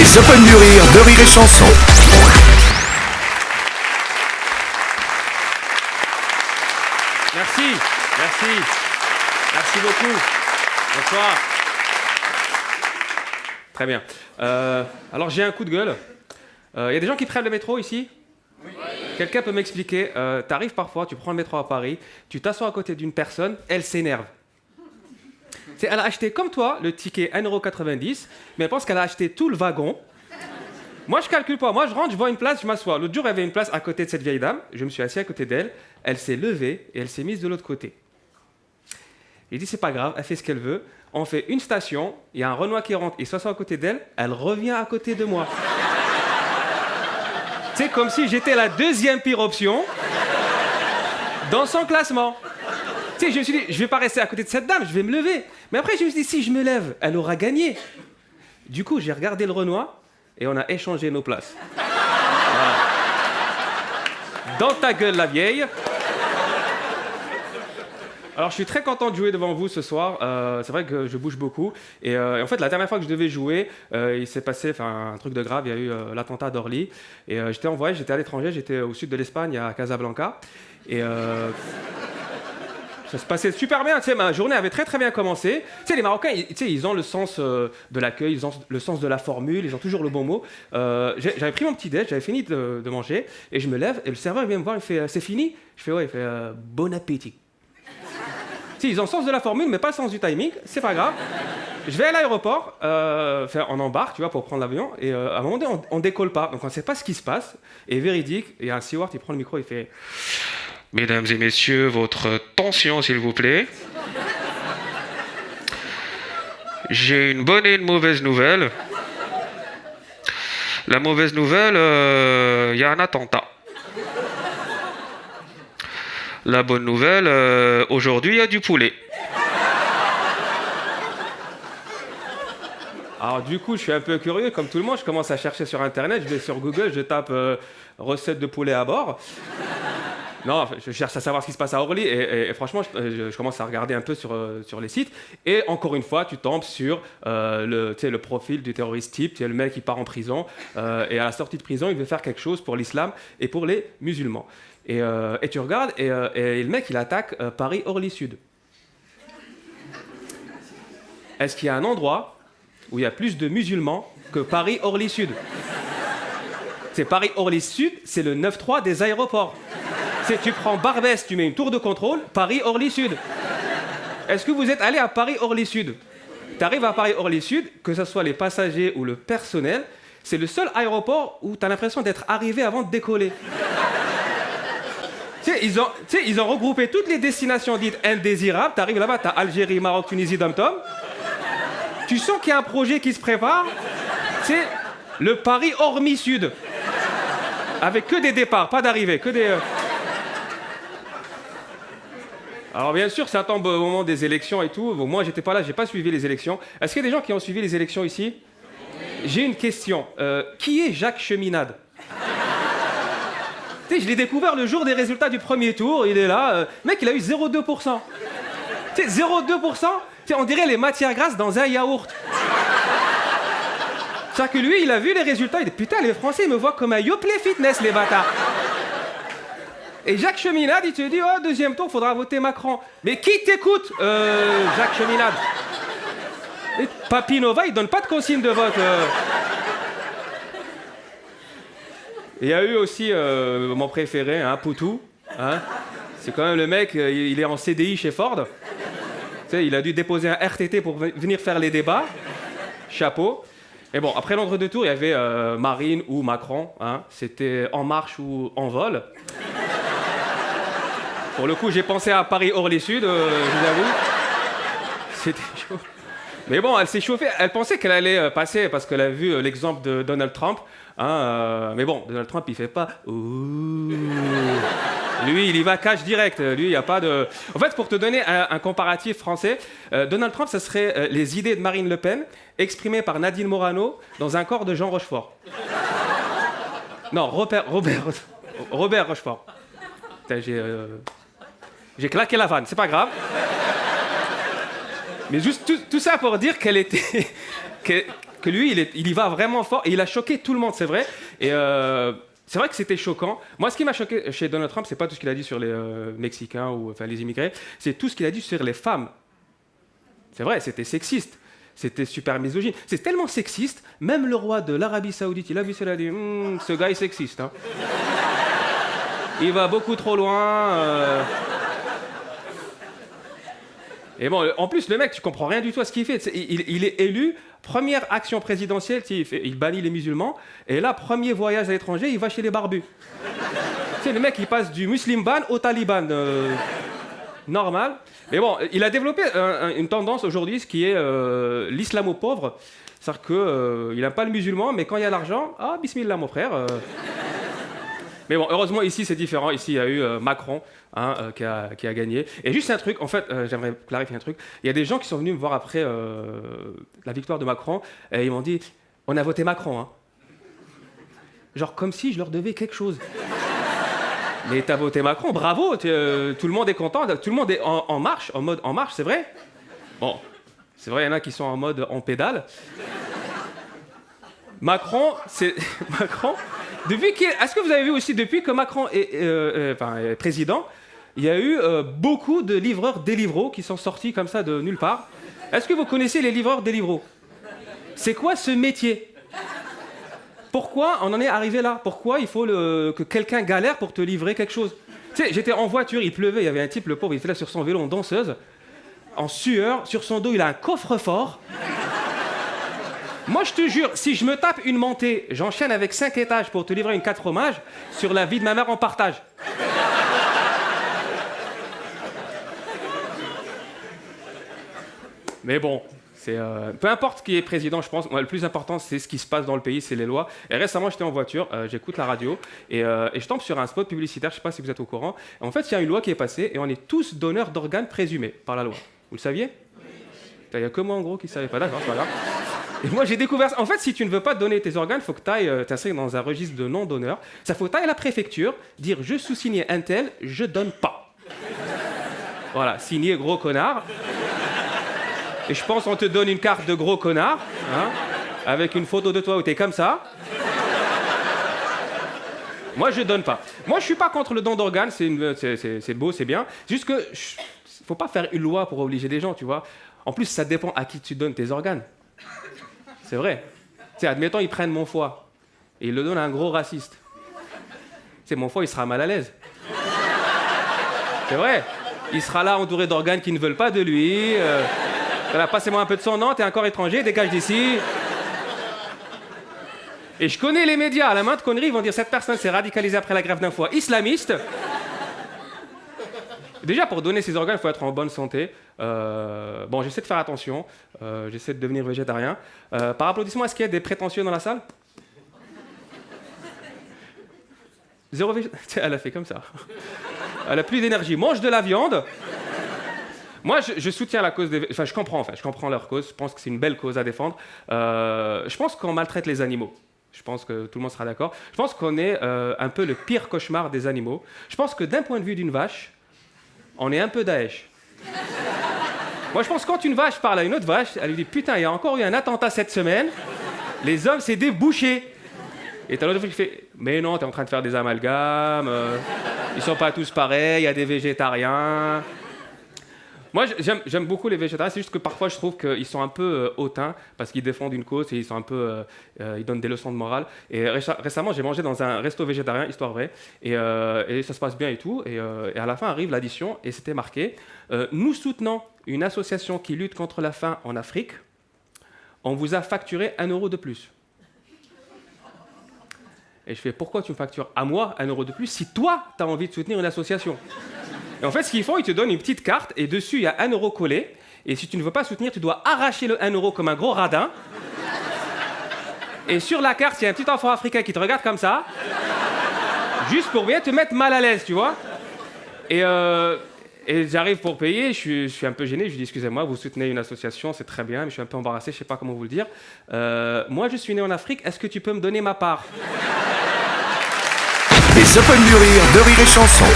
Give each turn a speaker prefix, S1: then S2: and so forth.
S1: Les Open du Rire de Rire et Chanson.
S2: Merci beaucoup. Bonsoir. Très bien. Alors j'ai un coup de gueule. Y a des gens qui prennent le métro ici ? Oui. Quelqu'un peut m'expliquer, t'arrives parfois, tu prends le métro à Paris, tu t'assois à côté d'une personne, elle s'énerve. Elle a acheté comme toi le ticket 1,90 €, mais elle pense qu'elle a acheté tout le wagon. Moi, je calcule pas. Moi, je rentre, je vois une place, je m'assois. L'autre jour, il y avait une place à côté de cette vieille dame. Je me suis assis à côté d'elle. Elle s'est levée et elle s'est mise de l'autre côté. Il dit, c'est pas grave, elle fait ce qu'elle veut. On fait une station, il y a un Renoir qui rentre, il s'assoit à côté d'elle, elle revient à côté de moi. C'est comme si j'étais la deuxième pire option dans son classement. Tu sais, je me suis dit, je vais pas rester à côté de cette dame, je vais me lever. Mais après, je me suis dit, si je me lève, elle aura gagné. Du coup, j'ai regardé le Renoir et on a échangé nos places. Voilà. Dans ta gueule, la vieille. Alors, je suis très content de jouer devant vous ce soir. C'est vrai que je bouge beaucoup. Et en fait, la dernière fois que je devais jouer, il s'est passé un truc de grave. Il y a eu l'attentat d'Orly. Et j'étais en voyage, j'étais à l'étranger, j'étais au sud de l'Espagne, à Casablanca. Et ça se passait super bien. Tu sais, ma journée avait très très bien commencé. Tu sais, les Marocains, ils ont le sens de l'accueil, ils ont le sens de la formule, ils ont toujours le bon mot. J'avais pris mon petit déj, j'avais fini de manger, et je me lève, et le serveur vient me voir, il fait c'est fini ? Je fais ouais, il fait bon appétit. Ils ont le sens de la formule, mais pas le sens du timing, c'est pas grave. Je vais à l'aéroport, on embarque, tu vois, pour prendre l'avion, et à un moment donné, on décolle pas, donc on ne sait pas ce qui se passe. Et véridique, il y a un steward, il prend le micro, il fait « Mesdames et messieurs, votre tension, s'il vous plaît. J'ai une bonne et une mauvaise nouvelle. La mauvaise nouvelle, il y a un attentat. La bonne nouvelle, aujourd'hui, il y a du poulet. » Alors du coup, je suis un peu curieux, comme tout le monde, je commence à chercher sur Internet, je vais sur Google, je tape recette de poulet à bord. Non, je cherche à savoir ce qui se passe à Orly, et franchement, je commence à regarder un peu sur les sites, et encore une fois, tu tombes sur le profil du terroriste type, le mec qui part en prison, et à la sortie de prison, il veut faire quelque chose pour l'islam et pour les musulmans. Et tu regardes, et le mec, il attaque Paris-Orly-Sud. Est-ce qu'il y a un endroit où il y a plus de musulmans que Paris-Orly-Sud ? C'est Paris-Orly-Sud, c'est le 9-3 des aéroports. Tu prends Barbès, tu mets une tour de contrôle, Paris-Orly-Sud. Est-ce que vous êtes allé à Paris-Orly-Sud ? Tu arrives à Paris-Orly-Sud, que ce soit les passagers ou le personnel, c'est le seul aéroport où tu as l'impression d'être arrivé avant de décoller. Ils ont regroupé toutes les destinations dites indésirables. Tu arrives là-bas, tu as Algérie, Maroc, Tunisie, Dom-Tom. Tu sens qu'il y a un projet qui se prépare. C'est le Paris-Ormy-Sud. Avec que des départs, pas d'arrivées, que des... Alors bien sûr, ça tombe au moment des élections et tout. Bon, moi, j'étais pas là, j'ai pas suivi les élections. Est-ce qu'il y a des gens qui ont suivi les élections ici ? J'ai une question. Qui est Jacques Cheminade ? Je l'ai découvert le jour des résultats du premier tour. Il est là. Mec, il a eu 0,2%. 0,2%, on dirait les matières grasses dans un yaourt. C'est-à-dire que lui, il a vu les résultats. Il dit putain, les Français, ils me voient comme un Yoplait Fitness, les bâtards. Et Jacques Cheminade, il te dit, oh, deuxième tour, faudra voter Macron. Mais qui t'écoute, Jacques Cheminade ? Et Papinova, il donne pas de consigne de vote. Il y a eu aussi mon préféré, Poutou. C'est quand même le mec, il est en CDI chez Ford. Tu sais, il a dû déposer un RTT pour venir faire les débats. Chapeau. Et bon, après l'entre-deux-tours, il y avait Marine ou Macron. C'était En Marche ou En Vol. Pour le coup, j'ai pensé à Paris-Orly-Sud, je vous avoue. C'était chaud. Mais bon, elle s'est chauffée. Elle pensait qu'elle allait passer parce qu'elle a vu l'exemple de Donald Trump. Mais bon, Donald Trump, il fait pas « Ouh ». Lui, il y va cash direct. Lui, il n'y a pas de... En fait, pour te donner un comparatif français, Donald Trump, ça serait les idées de Marine Le Pen exprimées par Nadine Morano dans un corps de Jean Rochefort. Non, Robert Rochefort. Putain, j'ai claqué la vanne, c'est pas grave. Mais juste tout ça pour dire qu'elle était... que lui, il y va vraiment fort et il a choqué tout le monde, c'est vrai. Et c'est vrai que c'était choquant. Moi, ce qui m'a choqué chez Donald Trump, c'est pas tout ce qu'il a dit sur les Mexicains ou enfin les immigrés, c'est tout ce qu'il a dit sur les femmes. C'est vrai, c'était sexiste. C'était super misogyne. C'est tellement sexiste, même le roi de l'Arabie Saoudite, il a vu cela, il a dit ce gars est sexiste. Hein. Il va beaucoup trop loin. Et bon, en plus, le mec, tu comprends rien du tout à ce qu'il fait. Il est élu, première action présidentielle, il bannit les musulmans, et là, premier voyage à l'étranger, il va chez les barbus. Le mec, il passe du musulman ban au taliban. Normal. Mais bon, il a développé une tendance aujourd'hui, ce qui est l'islamo-pauvre. C'est-à-dire qu'il n'aime pas le musulman, mais quand il y a l'argent, ah, bismillah, mon frère. Mais bon, heureusement, ici, c'est différent. Ici, il y a eu Macron qui a gagné. Et juste un truc, en fait, j'aimerais clarifier un truc. Il y a des gens qui sont venus me voir après la victoire de Macron, et ils m'ont dit, on a voté Macron. Hein. Genre comme si je leur devais quelque chose. Mais t'as voté Macron, bravo, tout le monde est content, tout le monde est en marche, en mode en marche, c'est vrai. Bon, c'est vrai, il y en a qui sont en mode en pédale. Macron, c'est... Macron, est-ce que vous avez vu aussi, depuis que Macron est président, il y a eu beaucoup de livreurs Deliveroo qui sont sortis comme ça de nulle part. Est-ce que vous connaissez les livreurs Deliveroo? C'est quoi ce métier? Pourquoi on en est arrivé là? Pourquoi il faut que quelqu'un galère pour te livrer quelque chose? Tu sais, j'étais en voiture, il pleuvait, il y avait un type, le pauvre, il était là sur son vélo en danseuse, en sueur, sur son dos, il a un coffre-fort. Moi, je te jure, si je me tape une montée, j'enchaîne avec 5 étages pour te livrer une 4 fromages, sur la vie de ma mère, on partage. Mais bon... peu importe qui est président, je pense, moi, le plus important, c'est ce qui se passe dans le pays, c'est les lois. Et récemment, j'étais en voiture, j'écoute la radio, et je tombe sur un spot publicitaire, je ne sais pas si vous êtes au courant. En fait, il y a une loi qui est passée, et on est tous donneurs d'organes présumés par la loi. Vous le saviez? Il n'y a que moi, en gros, qui ne savait pas. D'accord, c'est pas grave. Et moi, j'ai découvert ça. En fait, si tu ne veux pas donner tes organes, il faut que tu ailles t'inscrire dans un registre de non-donneurs. Ça faut que tu ailles à la préfecture, dire « Je sous-signais un tel, je donne pas ». Voilà, signé gros connard. Et je pense qu'on te donne une carte de gros connard, hein, avec une photo de toi où t'es comme ça. Moi, je donne pas. Moi, je suis pas contre le don d'organes, c'est beau, c'est bien. Juste que, faut pas faire une loi pour obliger les gens, tu vois. En plus, ça dépend à qui tu donnes tes organes. C'est vrai. Tu sais, admettons, ils prennent mon foie et ils le donnent à un gros raciste. Tu sais, mon foie, il sera mal à l'aise. C'est vrai. Il sera là entouré d'organes qui ne veulent pas de lui. Voilà, passez-moi un peu de sang, non, t'es un corps étranger, dégage d'ici. Et je connais les médias, à la main de conneries, ils vont dire cette personne s'est radicalisée après la grève d'un foie islamiste. Déjà, pour donner ses organes, il faut être en bonne santé. Bon, j'essaie de faire attention, j'essaie de devenir végétarien. Par applaudissement, est-ce qu'il y a des prétentieux dans la salle? Zéro végétarien. Elle a fait comme ça. Elle a plus d'énergie. Mange de la viande. Moi, je soutiens la cause des... Enfin, je comprends leur cause. Je pense que c'est une belle cause à défendre. Je pense qu'on maltraite les animaux. Je pense que tout le monde sera d'accord. Je pense qu'on est un peu le pire cauchemar des animaux. Je pense que d'un point de vue d'une vache, on est un peu Daesh. Moi, je pense que quand une vache parle à une autre vache, elle lui dit « Putain, il y a encore eu un attentat cette semaine. Les hommes, c'est des bouchers. » Et t'as l'autre vache qui fait « Mais non, t'es en train de faire des amalgames. Ils sont pas tous pareils. Il y a des végétariens. » Moi, j'aime beaucoup les végétariens, c'est juste que parfois je trouve qu'ils sont un peu hautains parce qu'ils défendent une cause et ils sont un peu, ils donnent des leçons de morale. Et récemment, j'ai mangé dans un resto végétarien, histoire vraie, et ça se passe bien et tout. Et à la fin arrive l'addition et c'était marqué nous soutenons une association qui lutte contre la faim en Afrique. On vous a facturé 1 euro de plus. Et je fais pourquoi tu me factures à moi 1 euro de plus si toi tu as envie de soutenir une association? Et en fait, ce qu'ils font, ils te donnent une petite carte et dessus, il y a 1 euro collé. Et si tu ne veux pas soutenir, tu dois arracher le 1 euro comme un gros radin. Et sur la carte, il y a un petit enfant africain qui te regarde comme ça, juste pour bien te mettre mal à l'aise, tu vois. Et j'arrive pour payer, je suis un peu gêné, je lui dis excusez-moi, vous soutenez une association, c'est très bien, mais je suis un peu embarrassé, je ne sais pas comment vous le dire. Moi, je suis né en Afrique, est-ce que tu peux me donner ma part?
S1: Les Open du Rire de Rire et Chanson.